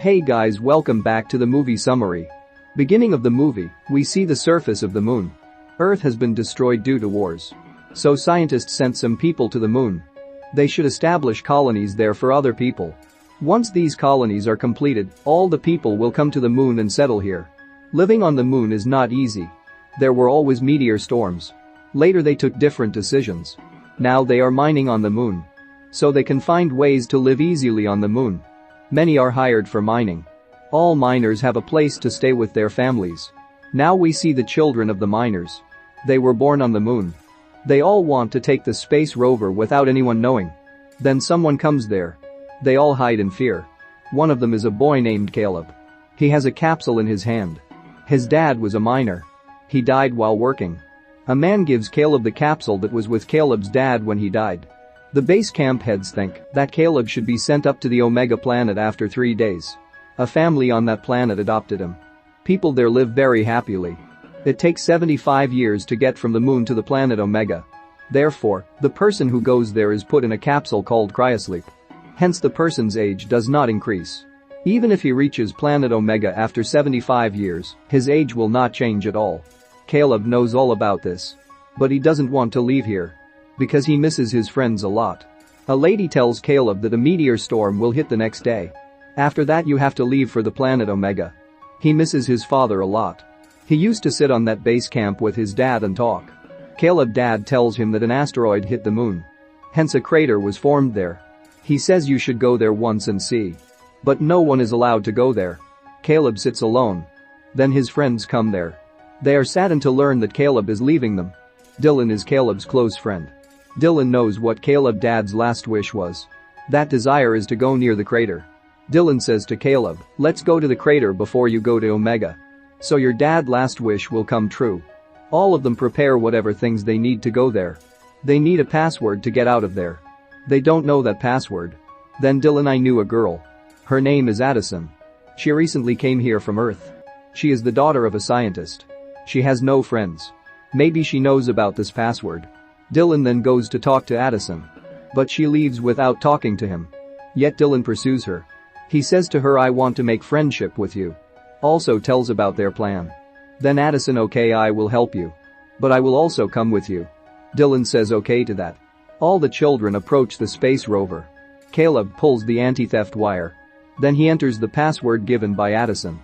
Hey guys, welcome back to the movie summary. Beginning of the movie, we see the surface of the moon. Earth has been destroyed due to wars. So scientists sent some people to the moon. They should establish colonies there for other people. Once these colonies are completed, all the people will come to the moon and settle here. Living on the moon is not easy. There were always meteor storms. Later they took different decisions. Now they are mining on the moon. So they can find ways to live easily on the moon. Many are hired for mining. All miners have a place to stay with their families. Now we see the children of the miners. They were born on the moon. They all want to take the space rover without anyone knowing. Then someone comes there. They all hide in fear. One of them is a boy named Caleb. He has a capsule in his hand. His dad was a miner. He died while working. A man gives Caleb the capsule that was with Caleb's dad when he died. The base camp heads think that Caleb should be sent up to the Omega planet after 3 days. A family on that planet adopted him. People there live very happily. It takes 75 years to get from the moon to the planet Omega. Therefore, the person who goes there is put in a capsule called cryosleep. Hence the person's age does not increase. Even if he reaches planet Omega after 75 years, his age will not change at all. Caleb knows all about this. But he doesn't want to leave here. Because he misses his friends a lot. A lady tells Caleb that a meteor storm will hit the next day. After that you have to leave for the planet Omega. He misses his father a lot. He used to sit on that base camp with his dad and talk. Caleb's dad tells him that an asteroid hit the moon. Hence a crater was formed there. He says you should go there once and see. But no one is allowed to go there. Caleb sits alone. Then his friends come there. They are saddened to learn that Caleb is leaving them. Dylan is Caleb's close friend. Dylan knows what Caleb's dad's last wish was. That desire is to go near the crater. Dylan says to Caleb, let's go to the crater before you go to Omega. So your dad's last wish will come true. All of them prepare whatever things they need to go there. They need a password to get out of there. They don't know that password. Then Dylan, I knew a girl. Her name is Addison. She recently came here from Earth. She is the daughter of a scientist. She has no friends. Maybe she knows about this password. Dylan then goes to talk to Addison. But she leaves without talking to him. Yet Dylan pursues her. He says to her, I want to make friendship with you. Also tells about their plan. Then Addison, okay, I will help you. But I will also come with you. Dylan says okay to that. All the children approach the space rover. Caleb pulls the anti-theft wire. Then he enters the password given by Addison.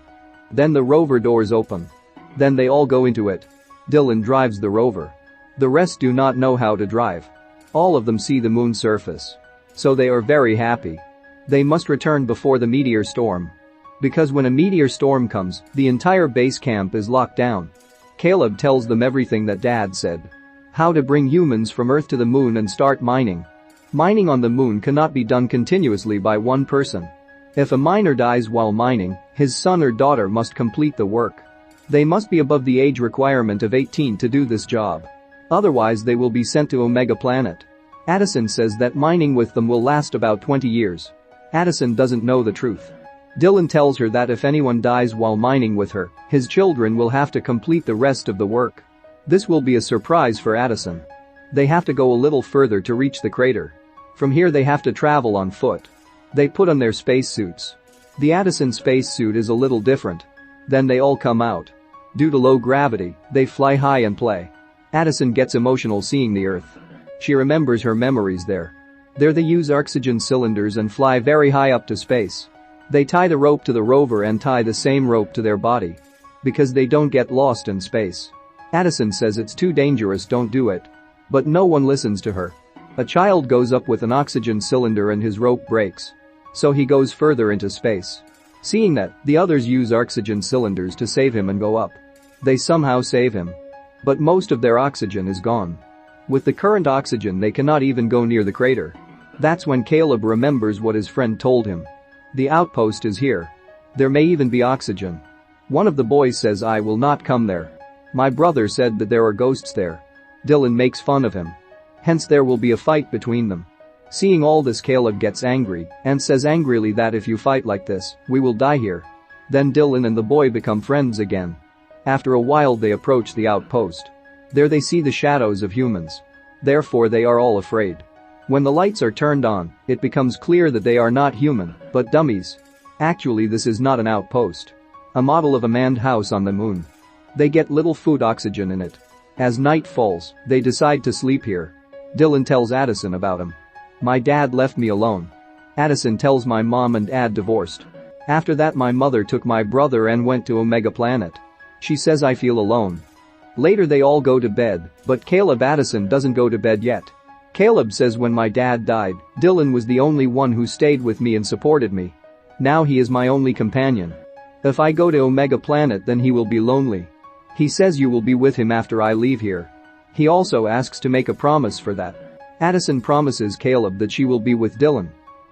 Then the rover doors open. Then they all go into it. Dylan drives the rover. The rest do not know how to drive. All of them see the moon surface. So they are very happy. They must return before the meteor storm. Because when a meteor storm comes, the entire base camp is locked down. Caleb tells them everything that Dad said. How to bring humans from Earth to the moon and start mining. Mining on the moon cannot be done continuously by one person. If a miner dies while mining, his son or daughter must complete the work. They must be above the age requirement of 18 to do this job. Otherwise they will be sent to Omega planet. Addison says that mining with them will last about 20 years. Addison doesn't know the truth. Dylan tells her that if anyone dies while mining with her, his children will have to complete the rest of the work. This will be a surprise for Addison. They have to go a little further to reach the crater. From here they have to travel on foot. They put on their spacesuits. The Addison spacesuit is a little different. Then they all come out. Due to low gravity, they fly high and play. Addison gets emotional seeing the Earth. She remembers her memories there. There they use oxygen cylinders and fly very high up to space. They tie the rope to the rover and tie the same rope to their body. Because they don't get lost in space. Addison says it's too dangerous, don't do it. But no one listens to her. A child goes up with an oxygen cylinder and his rope breaks. So he goes further into space. Seeing that, the others use oxygen cylinders to save him and go up. They somehow save him. But most of their oxygen is gone. With the current oxygen they cannot even go near the crater. That's when Caleb remembers what his friend told him. The outpost is here. There may even be oxygen. One of the boys says, I will not come there. My brother said that there are ghosts there. Dylan makes fun of him. Hence there will be a fight between them. Seeing all this, Caleb gets angry and says angrily that if you fight like this, we will die here. Then Dylan and the boy become friends again. After a while they approach the outpost. There they see the shadows of humans. Therefore they are all afraid. When the lights are turned on, it becomes clear that they are not human, but dummies. Actually, this is not an outpost. A model of a manned house on the moon. They get little food oxygen in it. As night falls, they decide to sleep here. Dylan tells Addison about him. My dad left me alone. Addison tells my mom and dad divorced. After that my mother took my brother and went to Omega Planet. She says I feel alone. Later they all go to bed, but Caleb Addison doesn't go to bed yet. Caleb says when my dad died, Dylan was the only one who stayed with me and supported me. Now he is my only companion. If I go to Omega Planet then he will be lonely. He says you will be with him after I leave here. He also asks to make a promise for that. Addison promises Caleb that she will be with Dylan.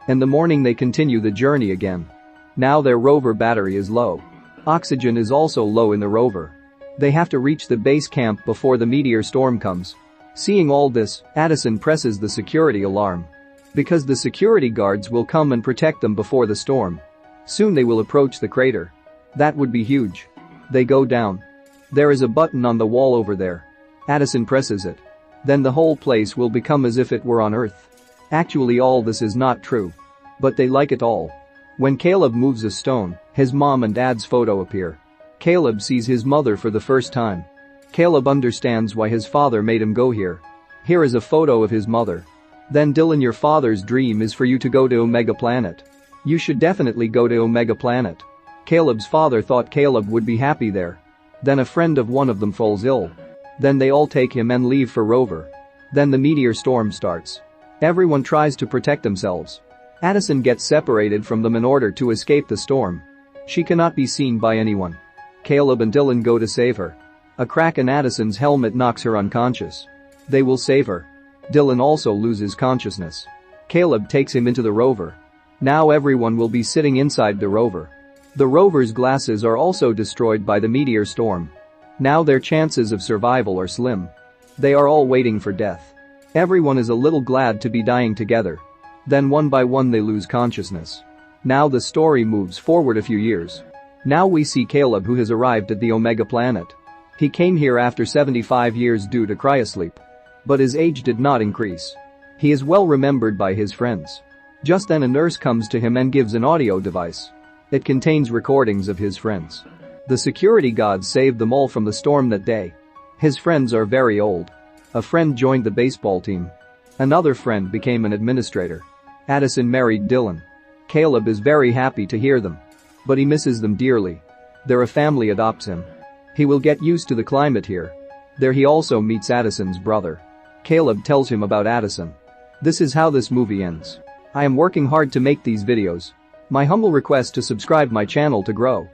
In the morning they continue the journey again. Now their rover battery is low. Oxygen is also low in the rover. They have to reach the base camp before the meteor storm comes. Seeing all this, Addison presses the security alarm. Because the security guards will come and protect them before the storm. Soon they will approach the crater. That would be huge. They go down. There is a button on the wall over there. Addison presses it. Then the whole place will become as if it were on Earth. Actually all this is not true. But they like it all. When Caleb moves a stone, his mom and dad's photo appear. Caleb sees his mother for the first time. Caleb understands why his father made him go here. Here is a photo of his mother. Then Dylan, your father's dream is for you to go to Omega Planet. You should definitely go to Omega Planet. Caleb's father thought Caleb would be happy there. Then a friend of one of them falls ill. Then they all take him and leave for Rover. Then the meteor storm starts. Everyone tries to protect themselves. Addison gets separated from them in order to escape the storm. She cannot be seen by anyone. Caleb and Dylan go to save her. A crack in Addison's helmet knocks her unconscious. They will save her. Dylan also loses consciousness. Caleb takes him into the rover. Now everyone will be sitting inside the rover. The rover's glasses are also destroyed by the meteor storm. Now their chances of survival are slim. They are all waiting for death. Everyone is a little glad to be dying together. Then one by one they lose consciousness. Now the story moves forward a few years. Now we see Caleb, who has arrived at the Omega Planet. He came here after 75 years due to cryosleep. But his age did not increase. He is well remembered by his friends. Just then a nurse comes to him and gives an audio device. It contains recordings of his friends. The security guards saved them all from the storm that day. His friends are very old. A friend joined the baseball team. Another friend became an administrator. Addison married Dylan. Caleb is very happy to hear them. But he misses them dearly. Their family adopts him. He will get used to the climate here. There he also meets Addison's brother. Caleb tells him about Addison. This is how this movie ends. I am working hard to make these videos. My humble request to subscribe my channel to grow.